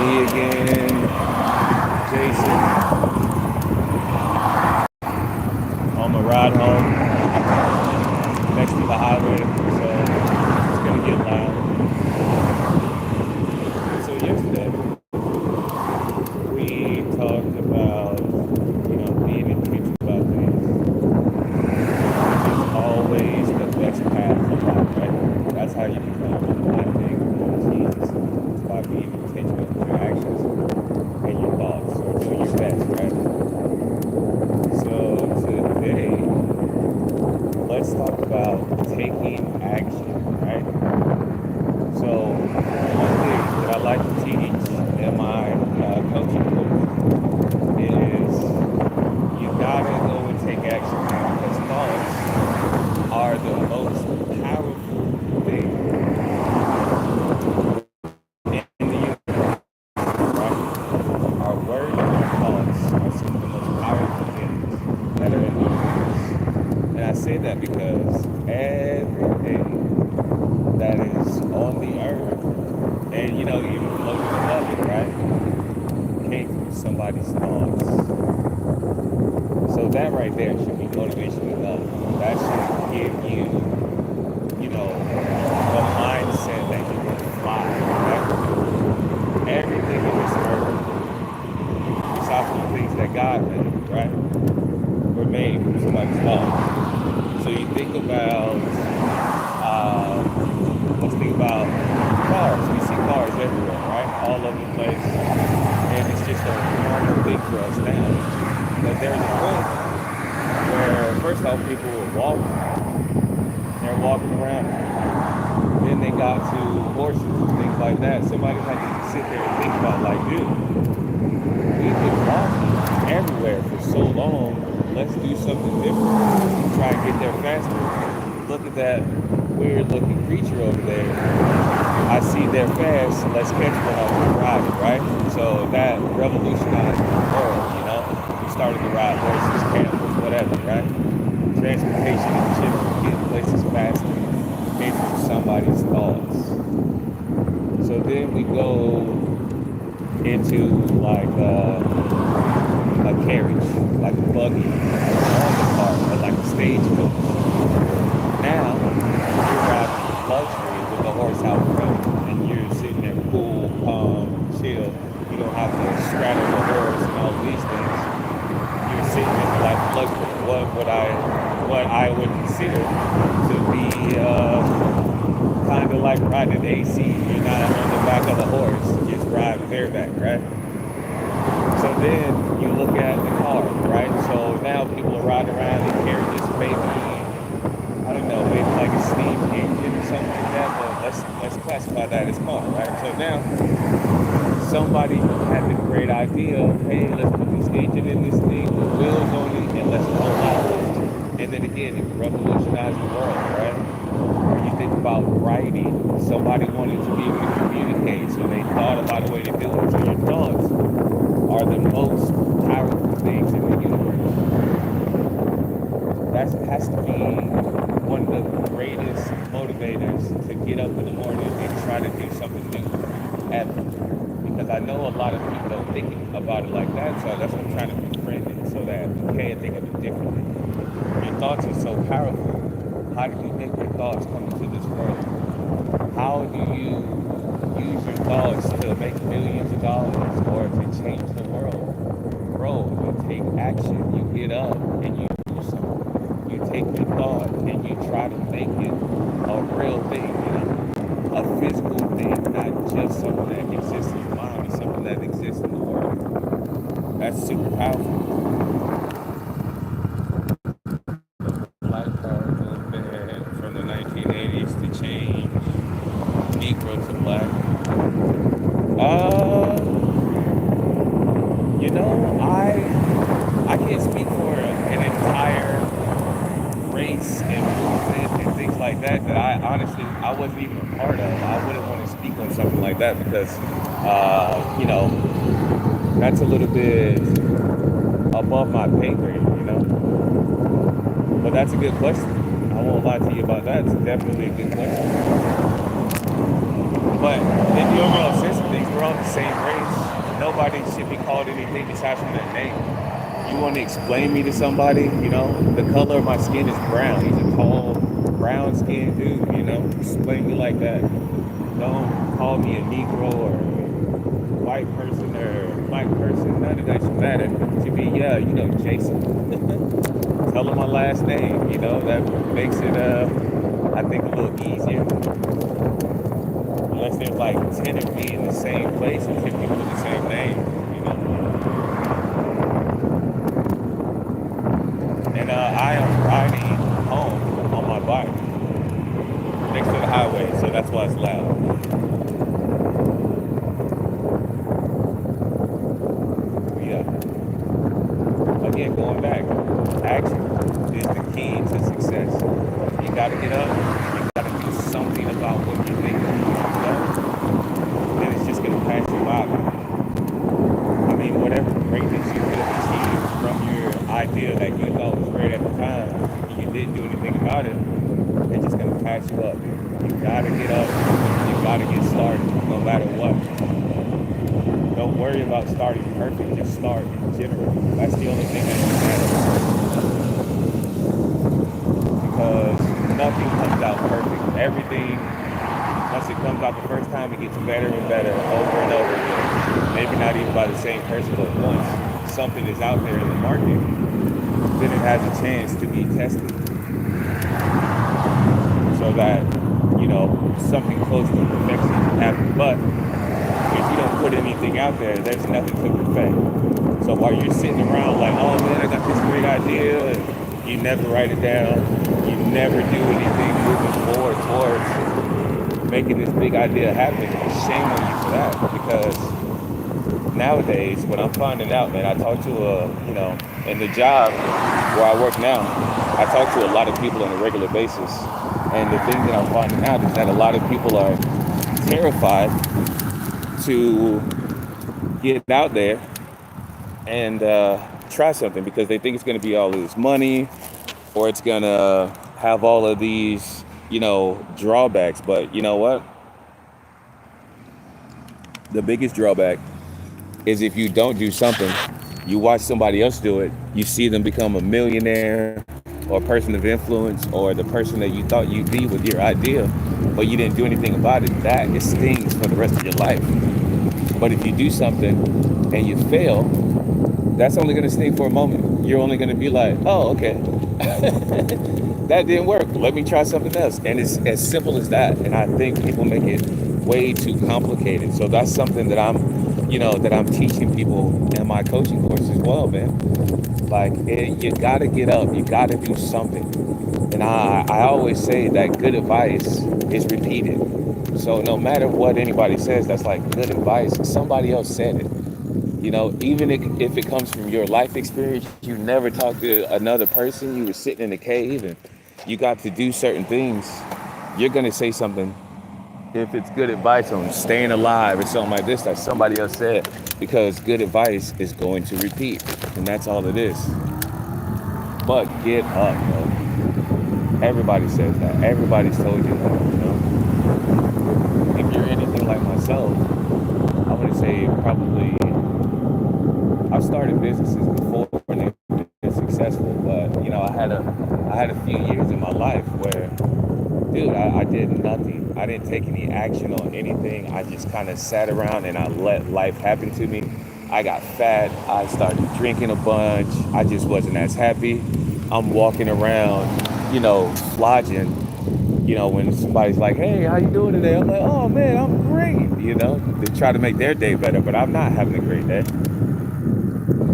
Me again, Jason, on my ride home next to the highway, so it's gonna get loud. So yesterday we talked about, being intentional about things, which is always the best path to life, right? That's how you become, I think, more Jesus. It's by being intentional with your actions and your thoughts, or doing your best, right? So today, let's talk about taking action, right? So one thing that I like to teach in my coaching course is you gotta go and take action, because thoughts are the most powerful thing in the universe, right? Our words and our thoughts are some of the most powerful things that are in the universe. And I say that because everything that is on the earth, and even floating above it, right, came from somebody's thoughts. So that right there should be motivation enough. That should give you, the mindset that you can fly, right? Everything in this earth, besides from the things that God made, right, were made from somebody's thoughts. So you think about, let's think about cars. We see cars everywhere, right? All over the place. And it's just a normal thing for us now. But there's a point where, first off, people were walking. They're walking around. Then they got to horses and things like that. Somebody had to sit there and think about, like, dude, we've been walking everywhere for so long. Let's do something different. Try and get there faster. Look at that weird looking creature over there. I see they're fast. Let's catch one of them and ride it, right? So that revolutionized the world. We started to ride horses, camels, whatever, right? Transportation in general, getting places faster, came from somebody's thoughts. So then we go into like a carriage, like a buggy, on the car, or like a stagecoach. Now you're riding luxury with the horse out front, and you're sitting there cool, calm, chill. You don't have to straddle the horse and all these things. You're sitting in like luxury. What I would consider to be kind of like riding AC. You're not on the back of the horse, you just ride bareback, right? So then you look at the car, right? So now people are riding around and carry this baby, I don't know, maybe like a steam engine or something like that, but let's classify that as car, right? So now somebody had the great idea of, hey, let's put this engine in this thing with wheels on it and let's roll out. And then again, it revolutionized the world, right? Or you think about writing, somebody wanted to be able to communicate, so they thought about a way to do it. So your thoughts are the most powerful things in the universe. That has to be one of the greatest motivators to get up in the morning and try to do something new ever. Because I know a lot of people don't think about it like that, so that's what I'm trying to befriend it so that you can think of it differently. Your thoughts are so powerful. How do you make your thoughts come into this world? How do you use your thoughts to make millions of dollars or to change the world? Bro, you take action, you get up and you do something. You take your thought and you try to make it a real thing, a physical thing, not just something that exists in your mind, but something that exists in the world. That's super powerful. Black power movement from the 1980s to change Negro to black. You know, I can't speak for an entire race and movement and things like that I honestly I wasn't even a part of. I wouldn't want to speak on something like that because that's a little bit above my pay grade. But that's a good question. I won't lie to you about that. It's definitely a good question. But in the overall sense of things, we're all the same race. Nobody should be called anything besides from their name. You want to explain me to somebody, the color of my skin is brown. He's a tall, brown skinned dude, explain me like that. Don't call me a Negro or white person or black person. None of that should matter. To be, yeah, Jason. Tell him my last name, that makes it, I think, a little easier. Unless there's like 10 of me in the same place and 10 people with the same name. And I am riding home on my bike next to the highway, so that's why it's loud. Yeah. Again, going back, action is the key to success. You got to get up. You got to do something about what you think. Then it's just going to pass you by. I mean, whatever greatness you could have achieved from your idea that you thought was great at the time, and you didn't do anything about it, it's just going to pass you up. You got to get up. You got to get started, no matter what. Don't worry about starting perfect. Just start in general. That's the only thing that matters. Because nothing comes out perfect. Everything, once it comes out the first time, it gets better and better over and over again. Maybe not even by the same person, but once something is out there in the market, then it has a chance to be tested. So that, something close to perfection can happen. But if you don't put anything out there, there's nothing to perfect. So while you're sitting around like, oh man, I got this great idea, and you never write it down, you never do anything moving forward towards making this big idea happen, shame on you for that. Because nowadays, what I'm finding out, man, I talk to in the job where I work now, I talk to a lot of people on a regular basis. And the thing that I'm finding out is that a lot of people are terrified to get out there and try something because they think it's going to be all of this money or it's going to have all of these, drawbacks. But you know what? The biggest drawback is if you don't do something, you watch somebody else do it, you see them become a millionaire or a person of influence or the person that you thought you'd be with your idea, but you didn't do anything about it. That it stings for the rest of your life. But if you do something and you fail, that's only going to sting for a moment. You're only going to be like, oh, okay, that didn't work. Let me try something else. And it's as simple as that. And I think people make it way too complicated. So that's something that I'm teaching people in my coaching course as well, man. Like, you got to get up. You got to do something. And I always say that good advice is repeated. So no matter what anybody says, that's like good advice. Somebody else said it. Even if it comes from your life experience, you never talked to another person, you were sitting in a cave and you got to do certain things, you're going to say something, if it's good advice on staying alive or something like this that somebody else said, because good advice is going to repeat. And that's all it is. But get up, bro. Everybody says that. Everybody's told you that, If you're anything like myself, I want to say probably I've started businesses before and they've been successful, but I had a few years in my life where, dude, I did nothing. I didn't take any action on anything. I just kind of sat around and I let life happen to me. I got fat. I started drinking a bunch. I just wasn't as happy. I'm walking around, flogging, when somebody's like, hey, how you doing today? I'm like, oh man, I'm great, to try to make their day better, but I'm not having a great day.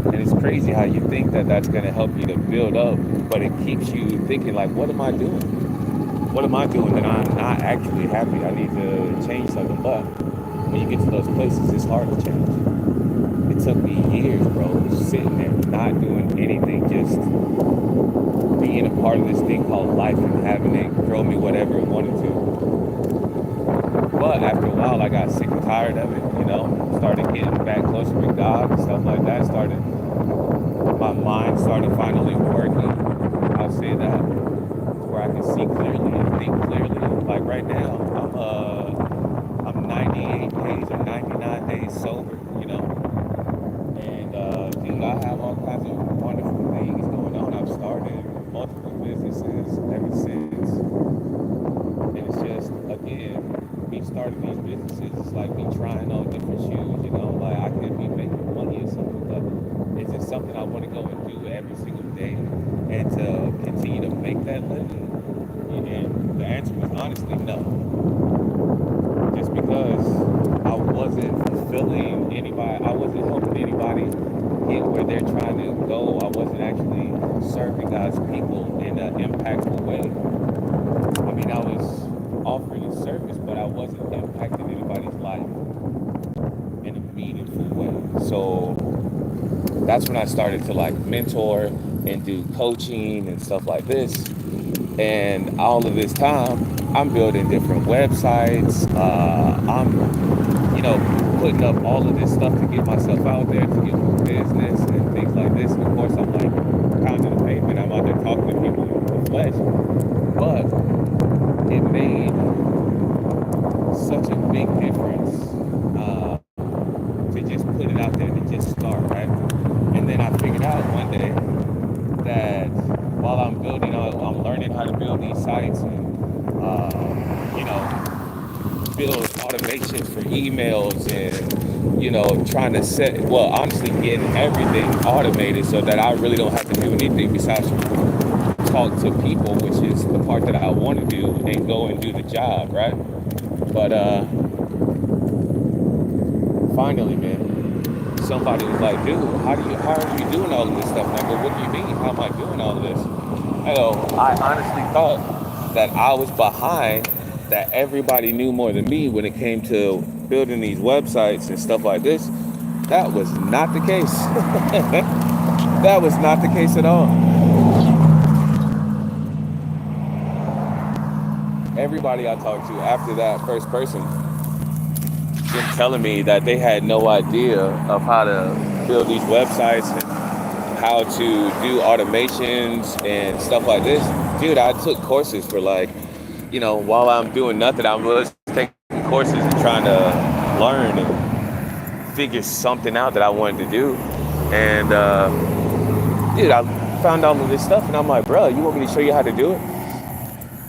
And it's crazy how you think that that's going to help you to build up, but it keeps you thinking like, what am I doing? What am I doing that I'm not actually happy? I need to change something. But when you get to those places, it's hard to change. It took me years, bro, sitting there, not doing anything, just being a part of this thing called life and having it grow me whatever it wanted to. But after a while, I got sick and tired of it, started getting back closer with God and stuff like that. My mind started finally working. I'll say that, where I can see clearly and think clearly. Like right now, I'm 98 days or 99 days sober, you know. And dude, I have all kinds of wonderful things going on. I've started multiple businesses ever since. And it's just, again, me starting these businesses, it's like me trying on different shoes, you know, like I could be making money or something, but is it something I want to go and do every single day and to continue to make that living? And the answer was honestly no. Just because I wasn't fulfilling anybody, I wasn't helping anybody get where they're trying to go. I wasn't actually serving God's people in an impactful way. I mean, I was offering a service, but I wasn't impacting anybody's life in a meaningful way. So that's when I started to like mentor and do coaching and stuff like this. And all of this time, I'm building different websites. I'm, you know, putting up all of this stuff to get myself out there, to get more business and things like this. And of course, I'm like pounding the pavement. I'm out there talking to people in the flesh. But it made such a big difference to just put it out there, to just start, right? And then I figured out one day that while I'm building, I'm learning how to build these sites and, you know, build automations for emails and, you know, trying to well, honestly, getting everything automated so that I really don't have to do anything besides talk to people, which is the part that I want to do, and go and do the job, right? But finally, man, somebody was like, dude, how are you doing all of this stuff? And I go, what do you mean? How am I doing all of this? I go, I honestly thought that I was behind, that everybody knew more than me when it came to building these websites and stuff like this. That was not the case. That was not the case at all. Everybody I talked to after that first person been telling me that they had no idea of how to build these websites and how to do automations and stuff like this. Dude, I took courses for like, you know, while I'm doing nothing, I was taking courses and trying to learn and figure something out that I wanted to do. And dude, I found all of this stuff and I'm like, bro, you want me to show you how to do it?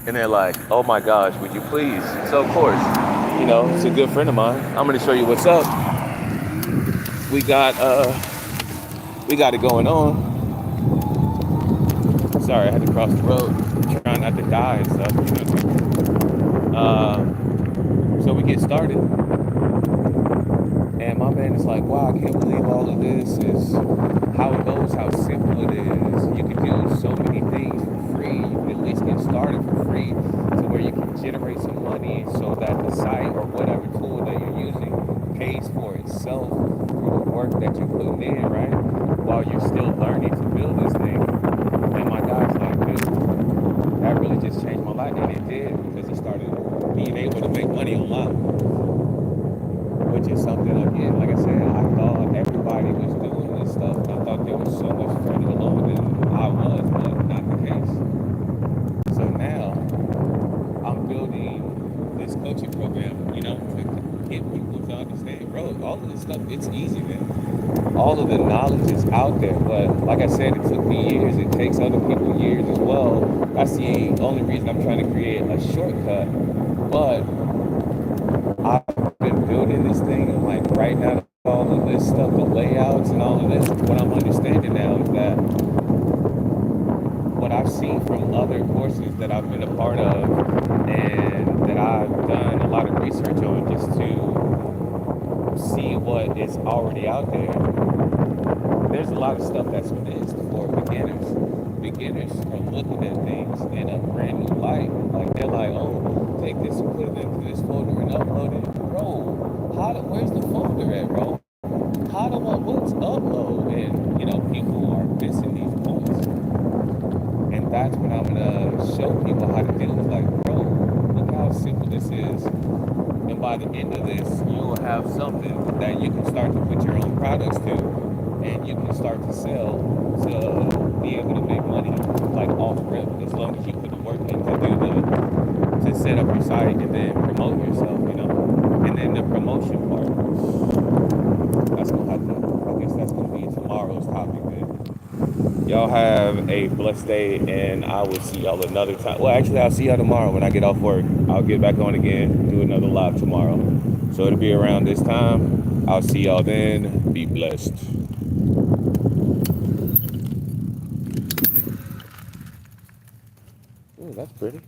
And they're like, oh my gosh, would you please? So of course, you know, it's a good friend of mine. I'm gonna show you what's up. We got it going on. Sorry, I had to cross the road, trying not to die and stuff. You know? So we get started, and my man is like, "Wow, I can't believe all of this is how it goes, how simple it is. You can do so many things for free. You can at least get started for free, to where you can generate some money, so that the site or whatever tool that you're using pays for itself for the work that you're putting in, right? While you're still learning to build this thing." And my guy's like, dude, that really just changed my life. And it did, because he started being able to make money online, which is something, again, like I said, I thought everybody was doing this stuff. And I thought they were so much further along than I was, but not the case. So now I'm building this coaching program, you know, to get people to understand, bro, all of this stuff, it's easy, man. All of the knowledge is out there, but like I said, it took me years. It takes other people years as well. That's the only reason I'm trying to create a shortcut. But I've been building this thing and like writing out all of this stuff, the layouts and all of this. What I'm understanding now is that what I've seen from other courses that I've been a part of and that I've done a lot of research on, just to see what is already out there, there's a lot of stuff that's missed for beginners. Beginners are looking at things in a brand new light. Like they're like, oh, take this and put it into this folder and upload it. Bro, where's the folder at, bro? What's upload? And, you know, people are missing these points. And that's when I'm gonna show people how to do it. Like, bro, look how simple this is. And by the end of this, you will have something that you can start to put your own products to, and you can start to sell, to be able to make money like off rip, as long as you put the work in to set up your site and then promote yourself, you know. And And then the promotion part, that's gonna have to, I guess that's gonna be tomorrow's topic then. Y'all have a blessed day, and I will see y'all another time. Well, actually, I'll see y'all tomorrow when I get off work. I'll get back on again, do another live tomorrow. So it'll be around this time. I'll see y'all then. Be blessed. Ooh, that's pretty.